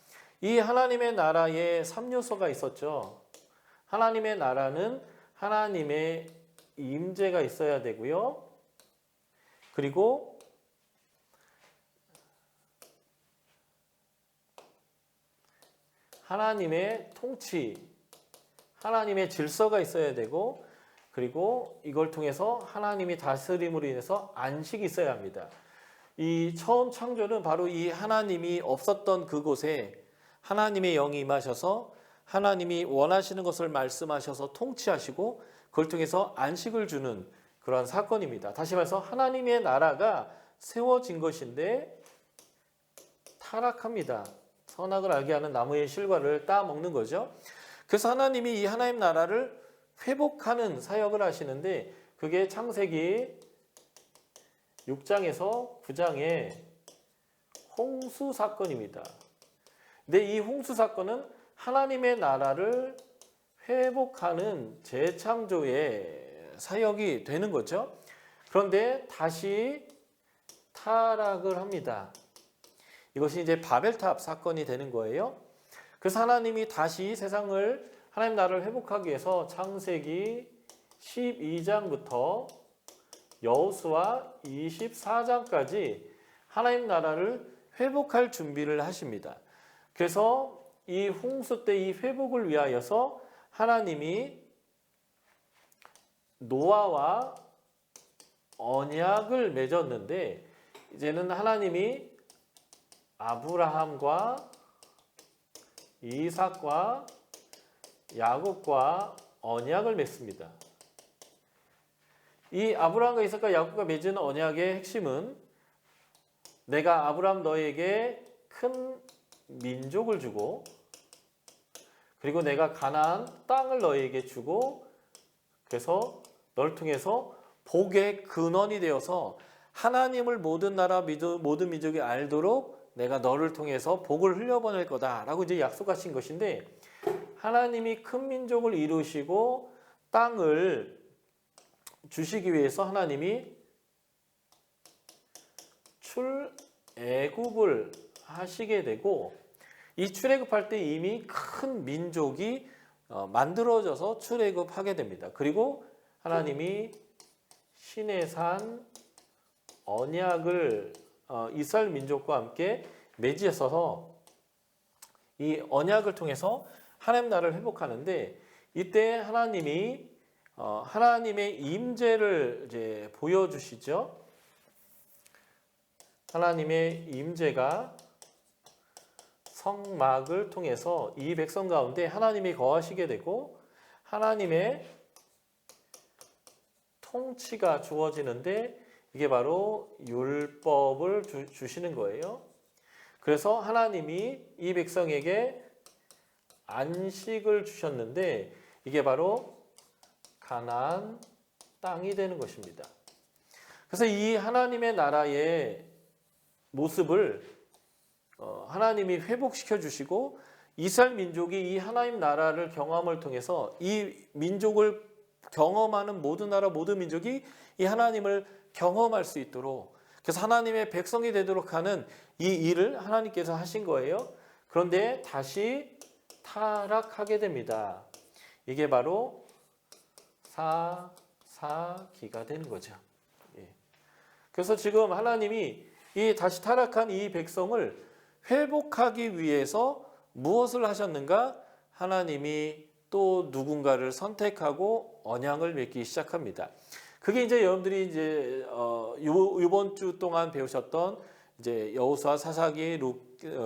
이 하나님의 나라에 3요소가 있었죠. 하나님의 나라는 하나님의 임재가 있어야 되고요. 그리고 하나님의 통치, 하나님의 질서가 있어야 되고, 그리고 이걸 통해서 하나님이 다스림으로 인해서 안식이 있어야 합니다. 이 처음 창조는 바로 이 하나님이 없었던 그곳에 하나님의 영이 임하셔서 하나님이 원하시는 것을 말씀하셔서 통치하시고 그걸 통해서 안식을 주는 그러한 사건입니다. 다시 말해서 하나님의 나라가 세워진 것인데 타락합니다. 선악을 알게 하는 나무의 실과를 따먹는 거죠. 그래서 하나님이 이 하나님 나라를 회복하는 사역을 하시는데 그게 창세기 6장에서 9장의 홍수 사건입니다. 근데 이 홍수 사건은 하나님의 나라를 회복하는 재창조의 사역이 되는 거죠. 그런데 다시 타락을 합니다. 이것이 이제 바벨탑 사건이 되는 거예요. 그래서 하나님이 다시 세상을 하나님 나라를 회복하기 위해서 창세기 12장부터 여호수아 24장까지 하나님 나라를 회복할 준비를 하십니다. 그래서 이 홍수 때 이 회복을 위하여서 하나님이 노아와 언약을 맺었는데 이제는 하나님이 아브라함과 이삭과 야곱과 언약을 맺습니다. 이 아브라함과 이삭과 야곱과 맺은 언약의 핵심은 내가 아브라함 너에게 큰 민족을 주고 그리고 내가 가나안 땅을 너에게 주고 그래서 너를 통해서 복의 근원이 되어서 하나님을 모든 나라 모든 민족이 알도록 내가 너를 통해서 복을 흘려보낼 거다라고 이제 약속하신 것인데, 하나님이 큰 민족을 이루시고 땅을 주시기 위해서 하나님이 출애굽을 하시게 되고, 이 출애굽할 때 이미 큰 민족이 만들어져서 출애굽하게 됩니다. 그리고 하나님이 시내산 언약을 이스라엘 민족과 함께 맺으셔서 이 언약을 통해서 하나님 나라를 회복하는데, 이때 하나님이 하나님의 임재를 이제 보여주시죠. 하나님의 임재가 성막을 통해서 이 백성 가운데 하나님이 거하시게 되고 하나님의 통치가 주어지는데, 이게 바로 율법을 주시는 거예요. 그래서 하나님이 이 백성에게 안식을 주셨는데, 이게 바로 가나안 땅이 되는 것입니다. 그래서 이 하나님의 나라의 모습을 하나님이 회복시켜 주시고, 이스라엘 민족이 이 하나님 나라를 경험을 통해서 이 민족을 경험하는 모든 나라 모든 민족이 이 하나님을 경험할 수 있도록, 그래서 하나님의 백성이 되도록 하는 이 일을 하나님께서 하신 거예요. 그런데 다시 타락하게 됩니다. 이게 바로 사사기가 되는 거죠. 그래서 지금 하나님이 이 다시 타락한 이 백성을 회복하기 위해서 무엇을 하셨는가? 하나님이 또 누군가를 선택하고 언약을 맺기 시작합니다. 그게 이제 여러분들이 이제 이번 주 동안 배우셨던 이제 여호수아, 사사기,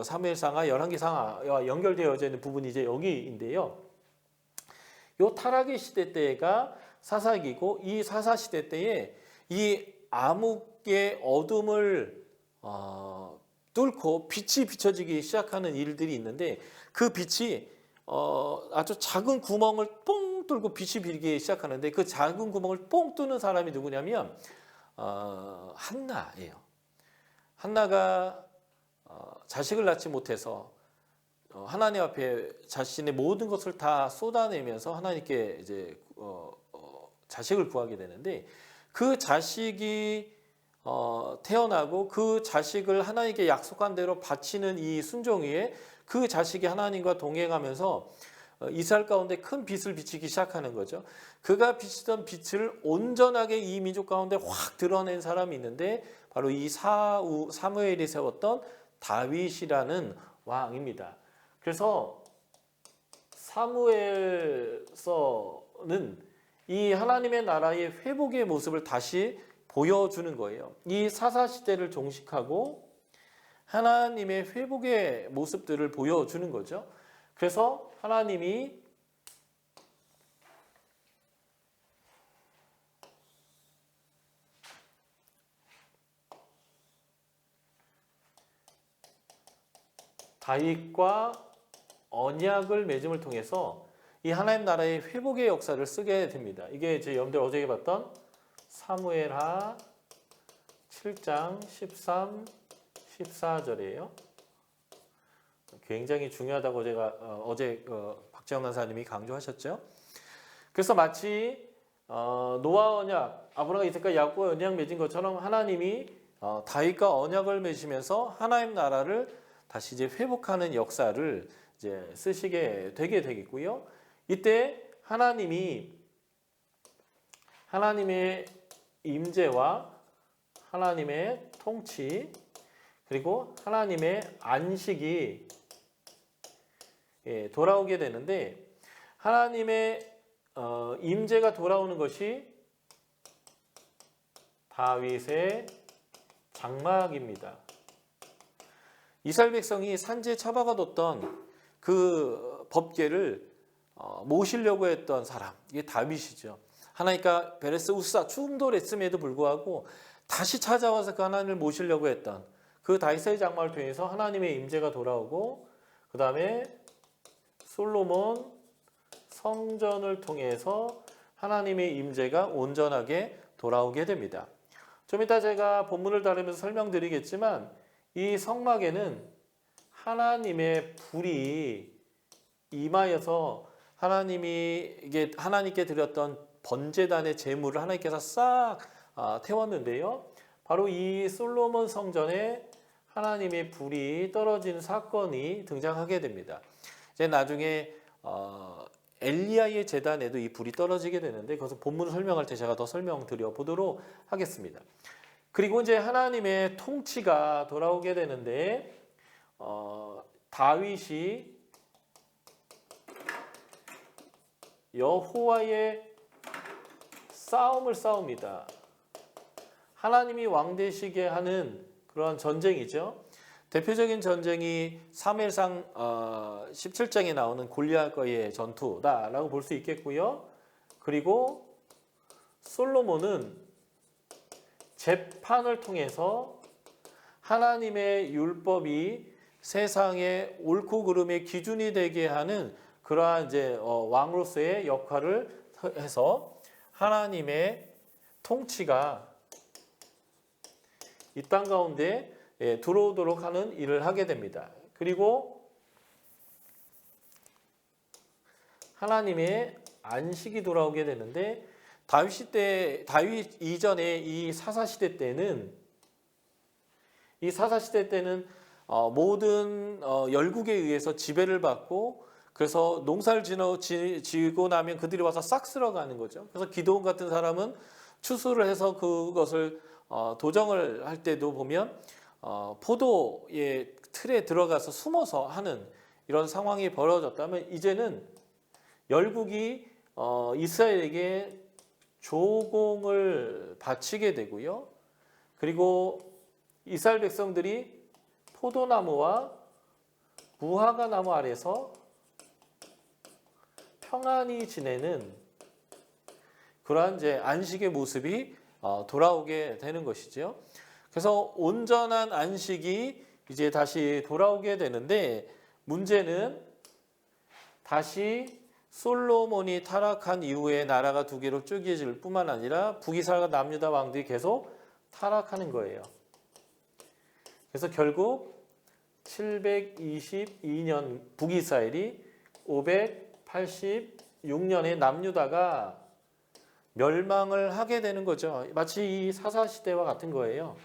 사무엘상하, 열왕기상하와 연결되어져 있는 부분이 이제 여기인데요. 요 타락의 시대 때가 사사기고, 이 사사 시대 때에 이 암흑의 어둠을 뚫고 빛이 비춰지기 시작하는 일들이 있는데, 그 빛이 아주 작은 구멍을 뽕 뚫고 빛이 비기 시작하는데, 그 작은 구멍을 뽕 뚫는 사람이 누구냐면 한나예요. 한나가 자식을 낳지 못해서 하나님 앞에 자신의 모든 것을 다 쏟아내면서 하나님께 이제 자식을 구하게 되는데, 그 자식이 태어나고 그 자식을 하나님께 약속한 대로 바치는 이 순종위에 그 자식이 하나님과 동행하면서 이스라엘 가운데 큰 빛을 비치기 시작하는 거죠. 그가 비치던 빛을 온전하게 이 민족 가운데 확 드러낸 사람이 있는데, 바로 이 사무엘이 세웠던 다윗이라는 왕입니다. 그래서 사무엘서는 이 하나님의 나라의 회복의 모습을 다시 보여주는 거예요. 이 사사시대를 종식하고 하나님의 회복의 모습들을 보여주는 거죠. 그래서 하나님이 다윗과 언약을 맺음을 통해서 이 하나님 나라의 회복의 역사를 쓰게 됩니다. 이게 이제 여러분들 어제 봤던 사무엘하 7장 13, 14절이에요. 굉장히 중요하다고 제가 어제 박재영 간사님이 강조하셨죠. 그래서 마치 노아 언약, 아브라함, 이삭과 야곱과 언약 맺은 것처럼 하나님이 다윗과 언약을 맺으면서 하나님 나라를 다시 이제 회복하는 역사를 이제 쓰시게 되게 되겠고요. 이때 하나님의 임재와 하나님의 통치, 그리고 하나님의 안식이 돌아오게 되는데, 하나님의 임재가 돌아오는 것이 다윗의 장막입니다. 이스라엘 백성이 산지에 처박아뒀던 그 법궤를 모시려고 했던 사람, 이게 다윗이죠. 하나님과 베레스 우스사 충돌했음에도 불구하고 다시 찾아와서 그 하나님을 모시려고 했던 그 다윗의 장막을 통해서 하나님의 임재가 돌아오고, 그 다음에 솔로몬 성전을 통해서 하나님의 임재가 온전하게 돌아오게 됩니다. 좀 이따 제가 본문을 다루면서 설명드리겠지만 이 성막에는 하나님의 불이 임하여서 하나님께 드렸던 번제단의 제물을 하나님께서 싹 태웠는데요. 바로 이 솔로몬 성전에 하나님의 불이 떨어지는 사건이 등장하게 됩니다. 이제 나중에 엘리야의 제단에도 이 불이 떨어지게 되는데 그것은 본문을 설명할 때 제가 더 설명드려 보도록 하겠습니다. 그리고 이제 하나님의 통치가 돌아오게 되는데 다윗이 여호와의 싸움을 싸웁니다. 하나님이 왕 되시게 하는 그런 전쟁이죠. 대표적인 전쟁이 사무엘상 17장에 나오는 골리앗과의 전투다라고 볼 수 있겠고요. 그리고 솔로몬은 재판을 통해서 하나님의 율법이 세상의 옳고 그름의 기준이 되게 하는 그러한 이제 왕으로서의 역할을 해서 하나님의 통치가 이 땅 가운데 들어오도록 하는 일을 하게 됩니다. 그리고 하나님의 안식이 돌아오게 되는데 다윗 이전에 이 사사시대 때는 모든 열국에 의해서 지배를 받고 그래서 농사를 지고 나면 그들이 와서 싹 쓸어가는 거죠. 그래서 기드온 같은 사람은 추수를 해서 그것을 도정을 할 때도 보면 포도의 틀에 들어가서 숨어서 하는 이런 상황이 벌어졌다면 이제는 열국이 이스라엘에게 조공을 바치게 되고요. 그리고 이스라엘 백성들이 포도나무와 무화과 나무 아래서 평안히 지내는 그러한 이제 안식의 모습이 돌아오게 되는 것이죠. 그래서 온전한 안식이 이제 다시 돌아오게 되는데 문제는 다시 솔로몬이 타락한 이후에 나라가 두 개로 쪼개질 뿐만 아니라 북이스라엘과 남유다 왕들이 계속 타락하는 거예요. 그래서 결국 722년 북이스라엘이 586년에 남유다가 멸망을 하게 되는 거죠. 마치 이 사사시대와 같은 거예요.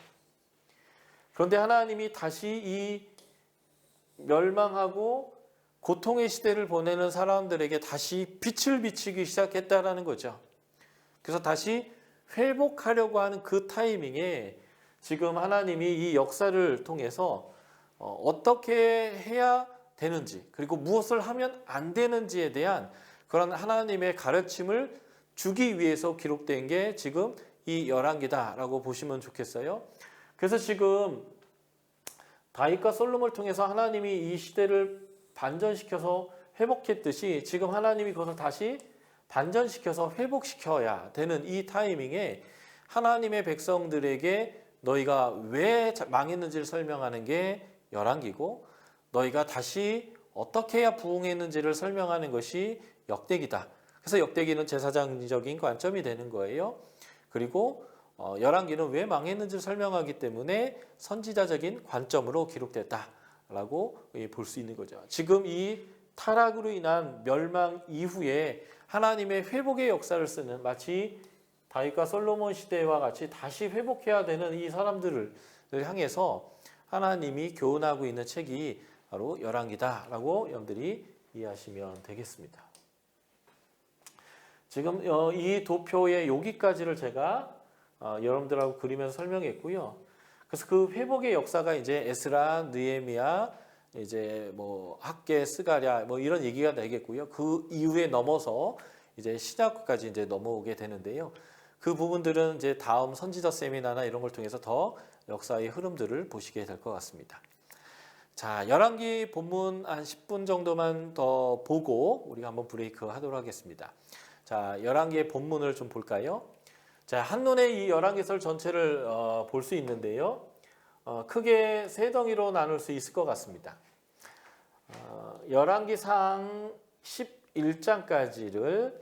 그런데 하나님이 다시 이 멸망하고 고통의 시대를 보내는 사람들에게 다시 빛을 비치기 시작했다라는 거죠. 그래서 다시 회복하려고 하는 그 타이밍에 지금 하나님이 이 역사를 통해서 어떻게 해야 되는지 그리고 무엇을 하면 안 되는지에 대한 그런 하나님의 가르침을 주기 위해서 기록된 게 지금 이 열왕기다라고 보시면 좋겠어요. 그래서 지금 다윗과 솔로몬을 통해서 하나님이 이 시대를 반전시켜서 회복했듯이 지금 하나님이 그것을 다시 반전시켜서 회복시켜야 되는 이 타이밍에 하나님의 백성들에게 너희가 왜 망했는지를 설명하는 게 열왕기고 너희가 다시 어떻게 해야 부흥했는지를 설명하는 것이 역대기다. 그래서 역대기는 제사장적인 관점이 되는 거예요. 그리고 열왕기는 왜 망했는지를 설명하기 때문에 선지자적인 관점으로 기록됐다라고 볼 수 있는 거죠. 지금 이 타락으로 인한 멸망 이후에 하나님의 회복의 역사를 쓰는 마치 다윗과 솔로몬 시대와 같이 다시 회복해야 되는 이 사람들을 향해서 하나님이 교훈하고 있는 책이 바로 열왕기다라고 여러분들이 이해하시면 되겠습니다. 지금 이 도표의 여기까지를 제가 여러분들하고 그리면서 설명했고요. 그래서 그 회복의 역사가 이제 에스라, 느헤미야, 이제 뭐 학개, 스가랴 뭐 이런 얘기가 되겠고요. 그 이후에 넘어서 이제 신약까지 이제 넘어오게 되는데요. 그 부분들은 이제 다음 선지자 세미나나 이런 걸 통해서 더 역사의 흐름들을 보시게 될 것 같습니다. 자, 열왕기 본문 한 10분 정도만 더 보고 우리가 한번 브레이크 하도록 하겠습니다. 자, 열왕기의 본문을 좀 볼까요? 자, 한눈에 이 열왕기설 전체를 볼 수 있는데요. 크게 세 덩이로 나눌 수 있을 것 같습니다. 열왕기상 11장까지를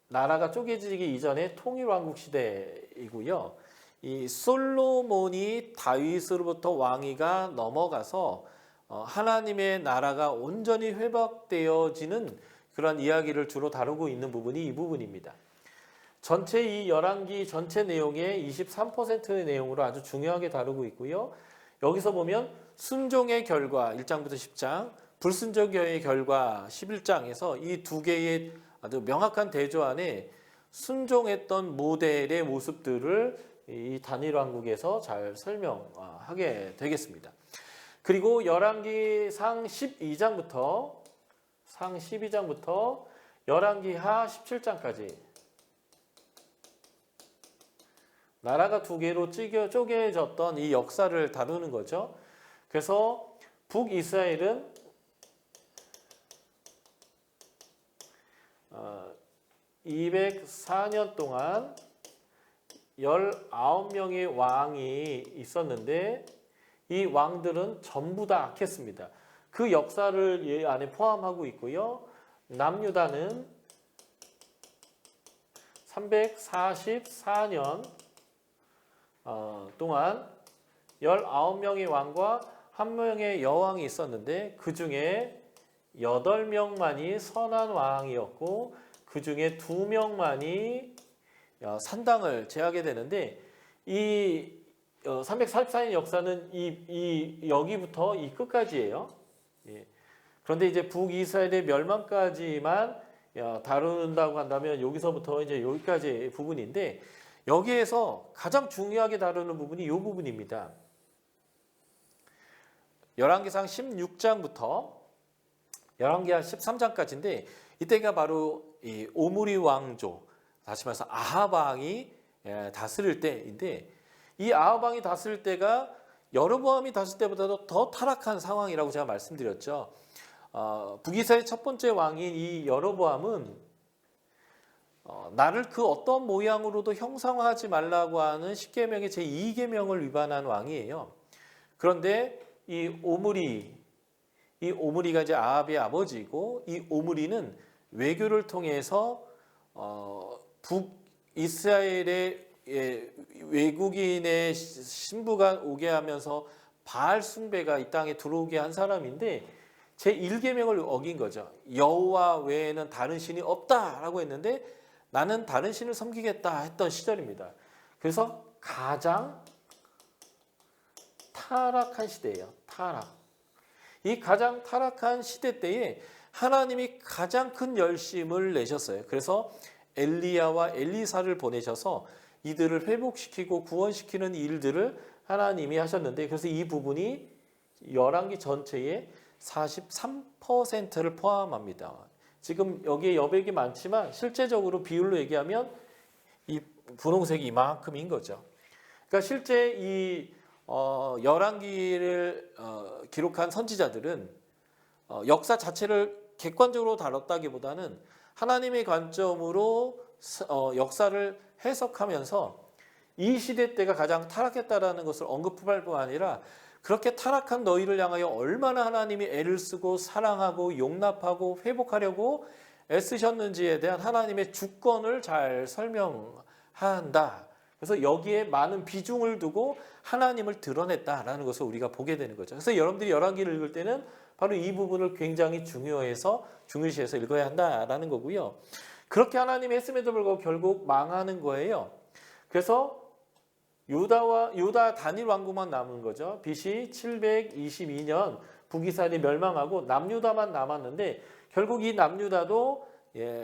나라가 쪼개지기 이전에 통일왕국 시대이고요. 이 솔로몬이 다윗으로부터 왕위가 넘어가서 하나님의 나라가 온전히 회복되어지는 그런 이야기를 주로 다루고 있는 부분이 이 부분입니다. 전체 이 열왕기 전체 내용의 23%의 내용으로 아주 중요하게 다루고 있고요. 여기서 보면 순종의 결과 1장부터 10장, 불순종의 결과 11장에서 이 두 개의 아주 명확한 대조 안에 순종했던 모델의 모습들을 이 단일왕국에서 잘 설명하게 되겠습니다. 그리고 열왕기 상 12장부터 열왕기 하 17장까지 나라가 두 개로 쪼개졌던 이 역사를 다루는 거죠. 그래서 북이스라엘은 204년 동안 19명의 왕이 있었는데 이 왕들은 전부 다 악했습니다. 그 역사를 이 안에 포함하고 있고요. 남유다는 344년 동안 19명의 왕과 1명의 여왕이 있었는데 그 중에 8명만이 선한 왕이었고 그 중에 2명만이 산당을 제하게 되는데 이 344년 역사는 여기부터 이 끝까지예요. 예. 그런데 이제 북이스라엘의 멸망까지만 다룬다고 한다면 여기서부터 이제 여기까지 부분인데 여기에서 가장 중요하게 다루는 부분이 이 부분입니다. 열왕기상 16장부터 열왕기하 13장까지인데 이때가 바로 이 오므리 왕조, 다시 말해서 아합 왕이 다스릴 때인데 이 아합 왕이 다스릴 때가 여로보암이 다스릴 때보다도 더 타락한 상황이라고 제가 말씀드렸죠. 북이스라엘 첫 번째 왕인 이 여로보암은 나를 그 어떤 모양으로도 형상화하지 말라고 하는 10계명의 제2계명을 위반한 왕이에요. 그런데 이 오므리가 이제 아합의 아버지고 이 오므리는 외교를 통해서 북이스라엘의 외국인의 신부가 오게 하면서 바알 숭배가 이 땅에 들어오게 한 사람인데 제1계명을 어긴 거죠. 여호와 외에는 다른 신이 없다라고 했는데 나는 다른 신을 섬기겠다 했던 시절입니다. 그래서 가장 타락한 시대예요. 이 가장 타락한 시대 때에 하나님이 가장 큰 열심을 내셨어요. 그래서 엘리야와 엘리사를 보내셔서 이들을 회복시키고 구원시키는 일들을 하나님이 하셨는데 그래서 이 부분이 열왕기 전체의 43%를 포함합니다. 지금 여기에 여백이 많지만 실제적으로 비율로 얘기하면 이 분홍색이 이만큼인 거죠. 그러니까 실제 이 열왕기를 기록한 선지자들은 역사 자체를 객관적으로 다뤘다기보다는 하나님의 관점으로 역사를 해석하면서 이 시대 때가 가장 타락했다라는 것을 언급할 뿐 아니라 그렇게 타락한 너희를 향하여 얼마나 하나님이 애를 쓰고 사랑하고 용납하고 회복하려고 애쓰셨는지에 대한 하나님의 주권을 잘 설명한다. 그래서 여기에 많은 비중을 두고 하나님을 드러냈다라는 것을 우리가 보게 되는 거죠. 그래서 여러분들이 열왕기를 읽을 때는 바로 이 부분을 굉장히 중요시해서 읽어야 한다라는 거고요. 그렇게 하나님이 했음에도 불구하고 결국 망하는 거예요. 그래서 유다 단일 왕국만 남은 거죠. BC 722년 북이스라엘이 멸망하고 남유다만 남았는데 결국 이 남유다도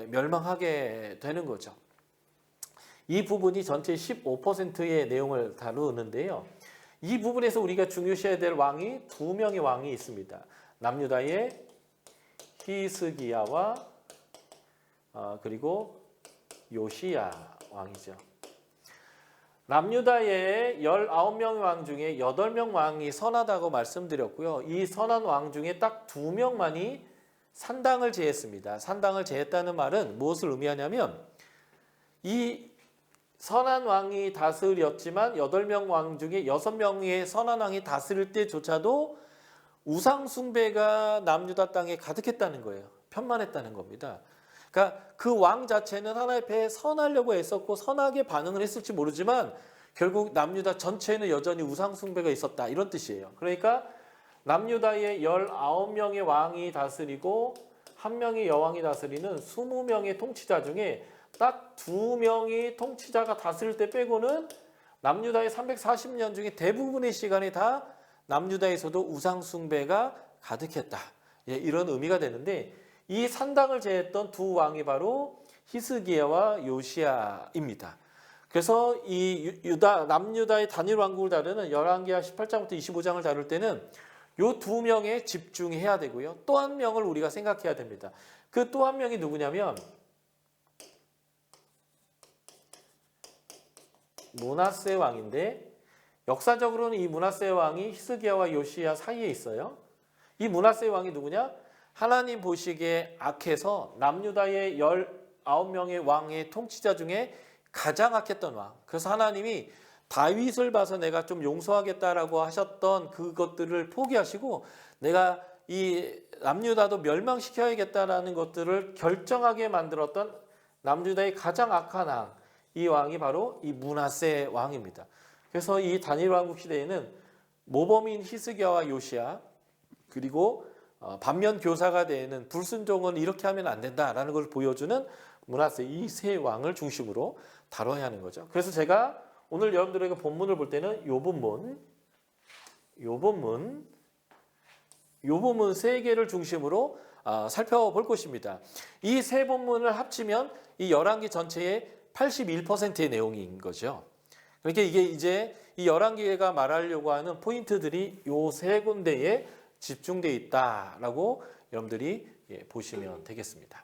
멸망하게 되는 거죠. 이 부분이 전체 15%의 내용을 다루는데요. 이 부분에서 우리가 중요시해야 될 왕이 2명의 왕이 있습니다. 남유다의 히스기야와 그리고 요시야 왕이죠. 남유다의 19명 왕 중에 8명 왕이 선하다고 말씀드렸고요. 이 선한 왕 중에 딱 2명만이 산당을 제했습니다. 산당을 제했다는 말은 무엇을 의미하냐면 이 선한 왕이 다스렸지만 8명 왕 중에 6명의 선한 왕이 다스릴 때조차도 우상 숭배가 남유다 땅에 가득했다는 거예요. 편만했다는 겁니다. 그러니까 그 왕 자체는 하나님 앞에 선하려고 애썼고 선하게 반응을 했을지 모르지만 결국 남유다 전체에는 여전히 우상 숭배가 있었다 이런 뜻이에요. 그러니까 남유다의 19명의 왕이 다스리고 1명의 여왕이 다스리는 20명의 통치자 중에 딱 2명이 통치자가 다스릴 때 빼고는 남유다의 340년 중에 대부분의 시간이 다 남유다에서도 우상 숭배가 가득했다. 예, 이런 의미가 되는데 이 산당을 제했던 두 왕이 바로 히스기야와 요시야입니다. 그래서 이 남유다의 단일 왕국을 다루는 열왕기하 18장부터 25장을 다룰 때는 요 두 명에 집중해야 되고요. 또 한 명을 우리가 생각해야 됩니다. 그 또 한 명이 누구냐면 므낫세 왕인데 역사적으로는 이 므낫세 왕이 히스기야와 요시야 사이에 있어요. 이 므낫세 왕이 누구냐? 하나님 보시기에 악해서 남유다의 19명의 왕의 통치자 중에 가장 악했던 왕. 그래서 하나님이 다윗을 봐서 내가 좀 용서하겠다라고 하셨던 그것들을 포기하시고 내가 이 남유다도 멸망시켜야겠다라는 것들을 결정하게 만들었던 남유다의 가장 악한 왕. 이 왕이 바로 이 므낫세 왕입니다. 그래서 이 단일 왕국 시대에는 모범인 히스기야와 요시야 그리고 반면 교사가 되는 불순종은 이렇게 하면 안 된다라는 걸 보여주는 므낫세 이 세 왕을 중심으로 다뤄야 하는 거죠. 그래서 제가 오늘 여러분들에게 본문을 볼 때는 요 본문 세 개를 중심으로 살펴볼 것입니다. 이 세 본문을 합치면 이 열왕기 전체의 81%의 내용인 거죠. 그러니까 이게 이제 이 열왕기가 말하려고 하는 포인트들이 요 세 군데에 집중되어 있다라고 여러분들이 보시면 되겠습니다.